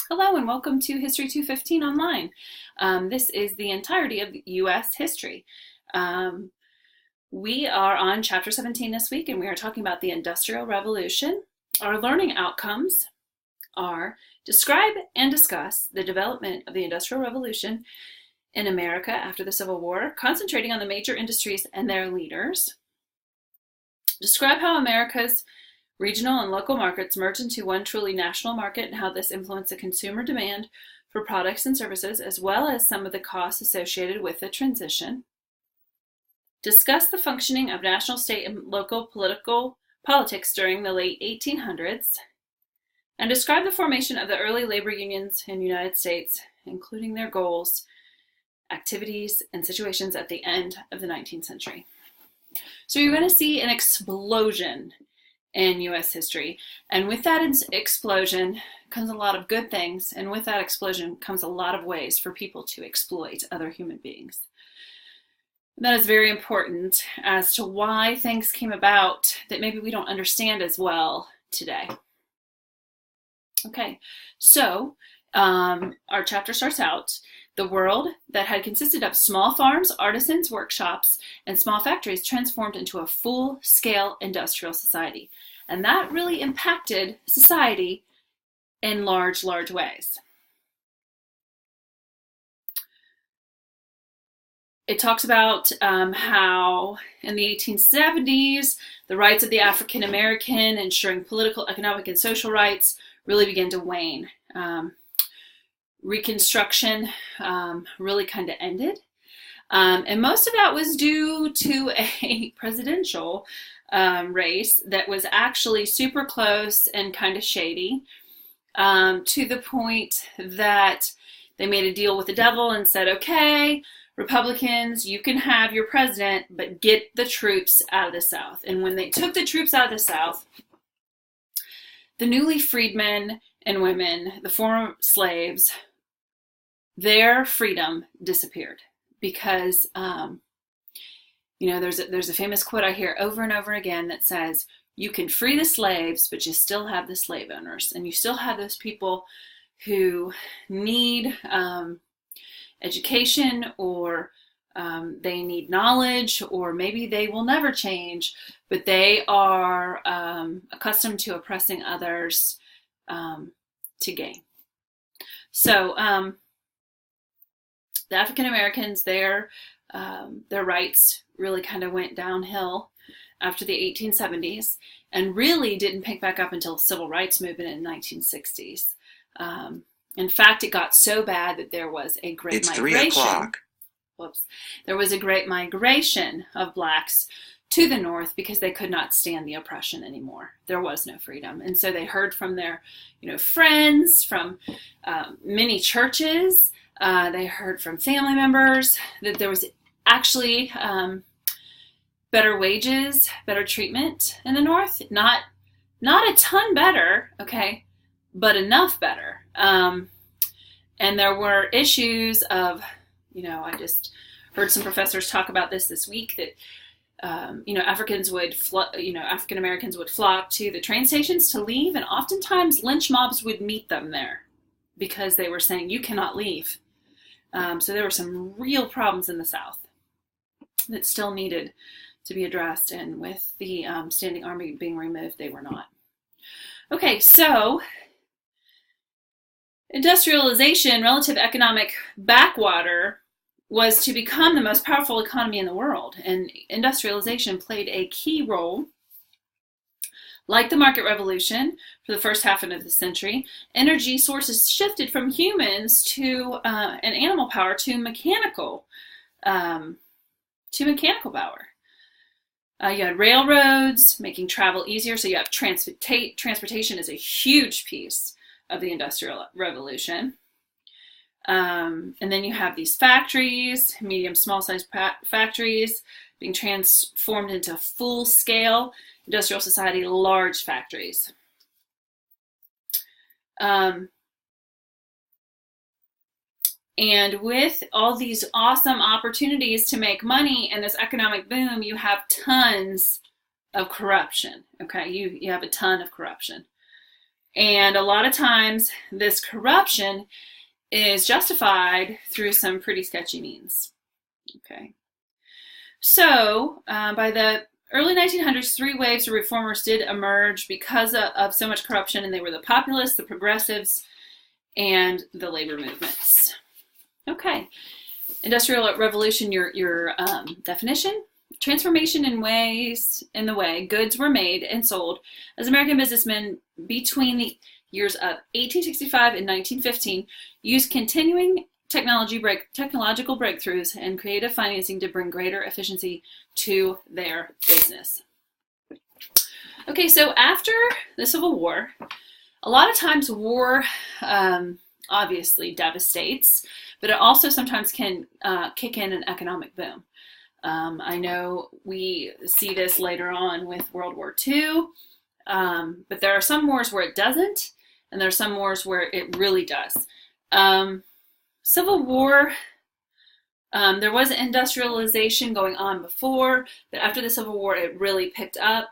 Hello and welcome to History 215 Online. This is the entirety of U.S. history. Um, we are on Chapter 17 this week and we are talking about the Industrial Revolution. Our learning outcomes are describe and discuss the development of the Industrial Revolution in America after the Civil War, concentrating on the major industries and their leaders. Describe how America's regional and local markets merge into one truly national market and how this influenced the consumer demand for products and services, as well as some of the costs associated with the transition. Discuss the functioning of national, state, and local politics during the late 1800s. And describe the formation of the early labor unions in the United States, including their goals, activities, and situations at the end of the 19th century. So you're going to see an explosion in U.S. history. And with that explosion comes a lot of good things. And with that explosion comes a lot of ways for people to exploit other human beings. That is very important as to why things came about that maybe we don't understand as well today. Okay, so our chapter starts out. The world that had consisted of small farms, artisans, workshops, and small factories transformed into a full-scale industrial society. And that really impacted society in large ways. It talks about how in the 1870s, the rights of the African American, ensuring political, economic, and social rights really began to wane. Reconstruction really kind of ended. And most of that was due to a presidential race that was actually super close and kind of shady, to the point that they made a deal with the devil and said, okay, Republicans, you can have your president, but get the troops out of the South. And when they took the troops out of the South, the newly freedmen and women, the former slaves, their freedom disappeared because, there's a famous quote I hear over and over again that says, you can free the slaves, but you still have the slave owners. And you still have those people who need education or they need knowledge, or maybe they will never change, but they are accustomed to oppressing others to gain. So, the African Americans, their rights really kind of went downhill after the 1870s and really didn't pick back up until the Civil Rights Movement in the 1960s. In fact, it got so bad that there was a great migration. 3 o'clock. There was a great migration of blacks to the North because they could not stand the oppression anymore. There was no freedom. And so they heard from their, friends, from many churches. They heard from family members that there was actually better wages, better treatment in the North. Not a ton better, okay, but enough better. And there were issues of, I just heard some professors talk about this week that, African Americans would flock to the train stations to leave, and oftentimes lynch mobs would meet them there because they were saying, you cannot leave. So there were some real problems in the South that still needed to be addressed, and with the Standing Army being removed, they were not. Okay, so industrialization, relative economic backwater, was to become the most powerful economy in the world, and industrialization played a key role. Like the market revolution for the first half of the century, energy sources shifted from humans to and animal power to mechanical power. You had railroads making travel easier, so you have transportation is a huge piece of the Industrial Revolution. And then you have these factories, medium, small-sized factories being transformed into full-scale industrial society, large factories. And with all these awesome opportunities to make money and this economic boom, you have tons of corruption. Okay, you have a ton of corruption. And a lot of times this corruption is justified through some pretty sketchy means. Okay. So by the early 1900s, three waves of reformers did emerge because of so much corruption, and they were the populists, the progressives, and the labor movements. Okay. Industrial Revolution, your definition. Transformation in the way goods were made and sold as American businessmen between the years of 1865 and 1915 used continuing technological breakthroughs and creative financing to bring greater efficiency to their business. Okay, so after the Civil War, a lot of times war obviously devastates, but it also sometimes can kick in an economic boom. I know we see this later on with World War II, but there are some wars where it doesn't, and there are some wars where it really does. Civil War, there was industrialization going on before, but after the Civil War, it really picked up.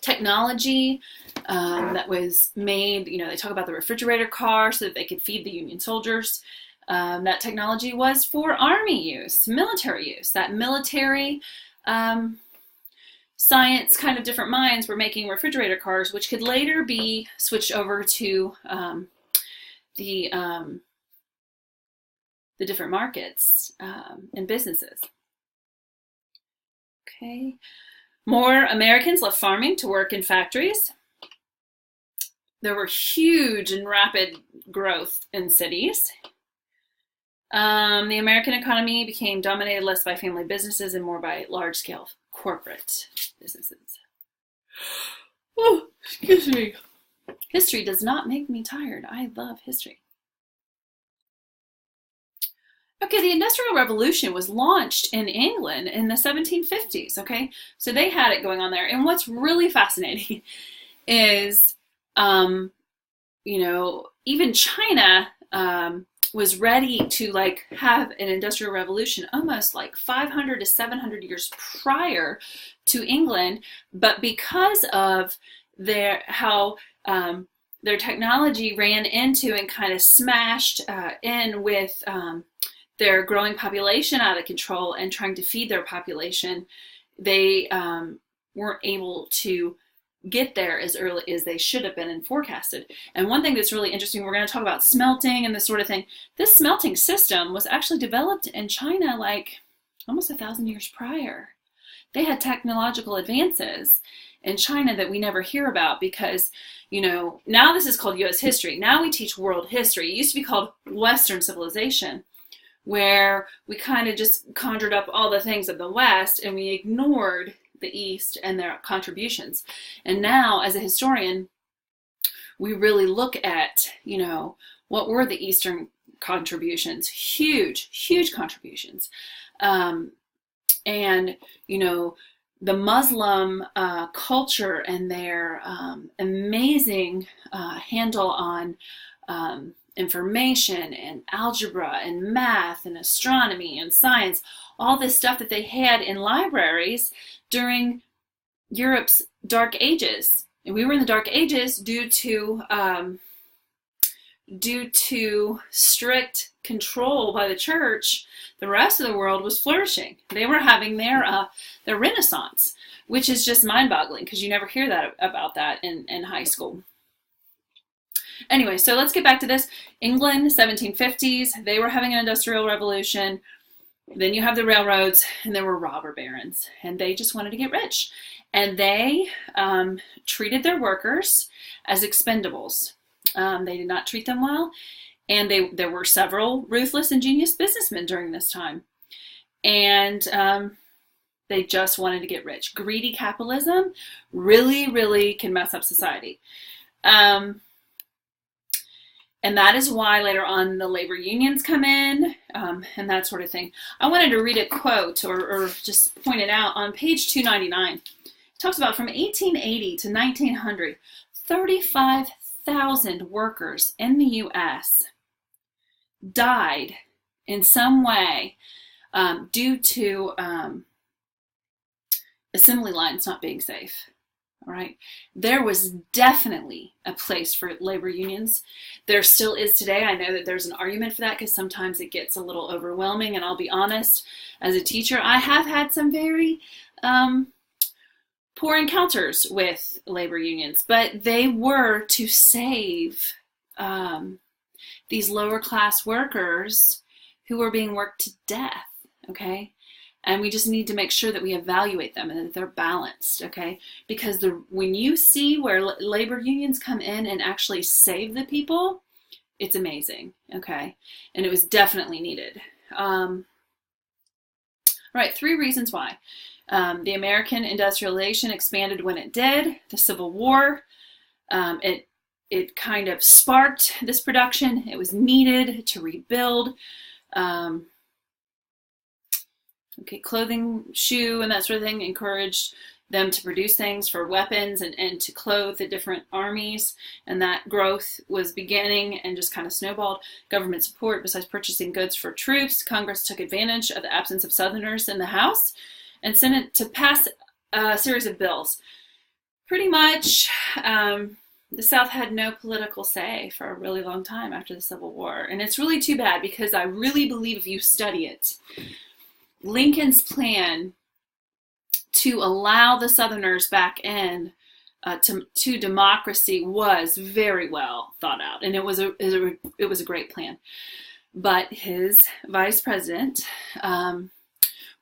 Technology that was made, they talk about the refrigerator car so that they could feed the Union soldiers. That technology was for army use, military use. That military science kind of different minds were making refrigerator cars, which could later be switched over to the different markets and businesses. Okay. More Americans left farming to work in factories. There were huge and rapid growth in cities. The American economy became dominated less by family businesses and more by large-scale corporate businesses. Oh, excuse me. History does not make me tired. I love history. Okay, the Industrial Revolution was launched in England in the 1750s, okay? So they had it going on there. And what's really fascinating is, even China was ready to have an Industrial Revolution almost 500 to 700 years prior to England. But because of their technology ran into and kind of smashed in with their growing population out of control and trying to feed their population, they weren't able to get there as early as they should have been and forecasted. And one thing that's really interesting, we're going to talk about smelting and this sort of thing. This smelting system was actually developed in China almost 1,000 years prior. They had technological advances in China that we never hear about because, now this is called U.S. history. Now we teach world history. It used to be called Western civilization, where we kind of just conjured up all the things of the West and we ignored the East and their contributions. And now, as a historian, we really look at, what were the Eastern contributions? Huge, huge contributions. And, the Muslim culture and their amazing handle on information and algebra and math and astronomy and science, all this stuff that they had in libraries during Europe's Dark Ages. And we were in the Dark Ages due to strict control by the church. The rest of the world was flourishing. They were having their Renaissance, which is just mind-boggling because you never hear about that in high school. Anyway, so let's get back to this. England, 1750s, they were having an industrial revolution. Then you have the railroads, and there were robber barons, and they just wanted to get rich. And they treated their workers as expendables. They did not treat them well, and there were several ruthless, ingenious businessmen during this time. And they just wanted to get rich. Greedy capitalism really, really can mess up society. And that is why later on the labor unions come in and that sort of thing. I wanted to read a quote or just point it out on page 299. It talks about from 1880 to 1900, 35,000 workers in the U.S. died in some way due to assembly lines not being safe. All right. There was definitely a place for labor unions. There still is today. I know that there's an argument for that because sometimes it gets a little overwhelming. And I'll be honest, as a teacher, I have had some very poor encounters with labor unions, but they were to save these lower class workers who were being worked to death. Okay. And we just need to make sure that we evaluate them and that they're balanced, okay? Because when you see where labor unions come in and actually save the people, it's amazing, okay? And it was definitely needed. Right, 3 reasons why. The American industrialization expanded when it did. The Civil War, it kind of sparked this production. It was needed to rebuild. Clothing, shoe, and that sort of thing encouraged them to produce things for weapons and to clothe the different armies. And that growth was beginning and just kind of snowballed. Government support, besides purchasing goods for troops, Congress took advantage of the absence of Southerners in the House and Senate to pass a series of bills. Pretty much, the South had no political say for a really long time after the Civil War. And it's really too bad because I really believe if you study it, Lincoln's plan to allow the Southerners back in to democracy was very well thought out, and it was a great plan. But his vice president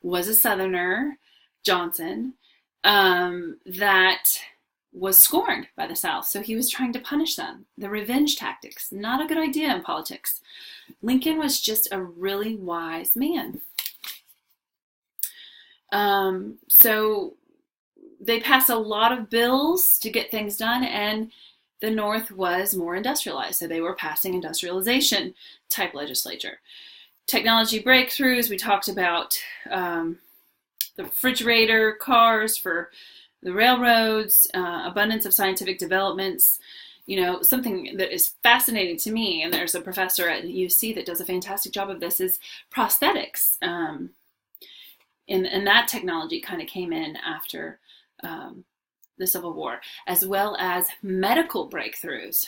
was a Southerner, Johnson, that was scorned by the South, so he was trying to punish them. The revenge tactics, not a good idea in politics. Lincoln was just a really wise man. So they passed a lot of bills to get things done, and the North was more industrialized. So they were passing industrialization type legislature. Technology breakthroughs, we talked about the refrigerator, cars for the railroads, abundance of scientific developments. You know, something that is fascinating to me, and there's a professor at UC that does a fantastic job of this, is prosthetics. And that technology kind of came in after the Civil War, as well as medical breakthroughs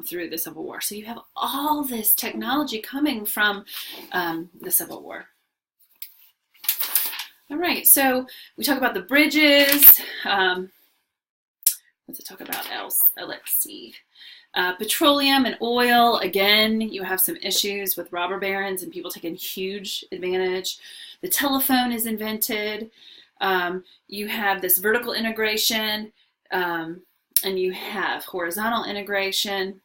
through the Civil War. So you have all this technology coming from the Civil War. All right, so we talk about the bridges. What's it talk about else? Let's see. Petroleum and oil, again, you have some issues with robber barons and people taking huge advantage. The telephone is invented. You have this vertical integration, and you have horizontal integration.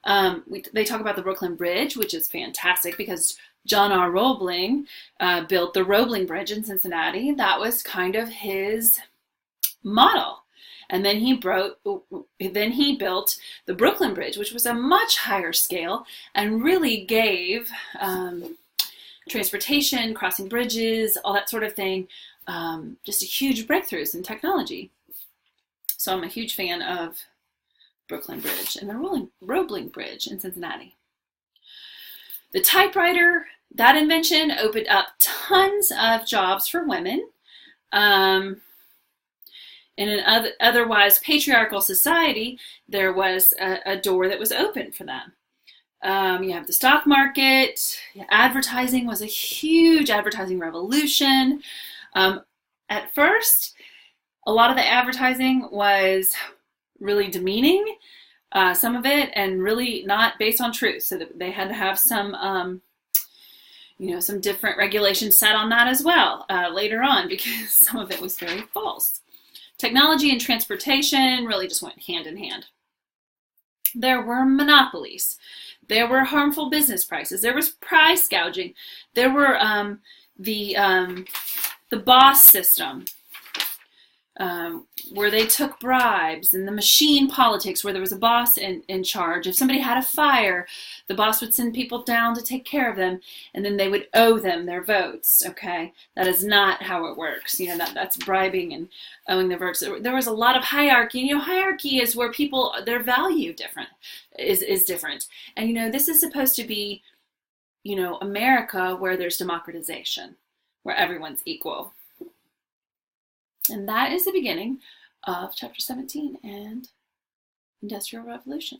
They talk about the Brooklyn Bridge, which is fantastic because John R. Roebling built the Roebling Bridge in Cincinnati. That was kind of his model. And then he built the Brooklyn Bridge, which was a much higher scale and really gave transportation, crossing bridges, all that sort of thing, just a huge breakthroughs in technology. So I'm a huge fan of Brooklyn Bridge and the Roebling Bridge in Cincinnati. The typewriter, that invention opened up tons of jobs for women. In an otherwise patriarchal society, there was a door that was open for them. You have the stock market. Advertising was a huge advertising revolution. At first, a lot of the advertising was really demeaning, some of it, and really not based on truth. So that they had to have some some different regulations set on that as well later on, because some of it was very false. Technology and transportation really just went hand in hand. There were monopolies. There were harmful business prices. There was price gouging. There were the boss system, where they took bribes, and the machine politics where there was a boss in charge. If somebody had a fire, the boss would send people down to take care of them, and then they would owe them their votes. Okay, that is not how it works. That's bribing and owing their votes. There was a lot of hierarchy. Hierarchy is where people, their value is different. And this is supposed to be, America, where there's democratization, where everyone's equal. And that is the beginning of Chapter 17 and Industrial Revolution.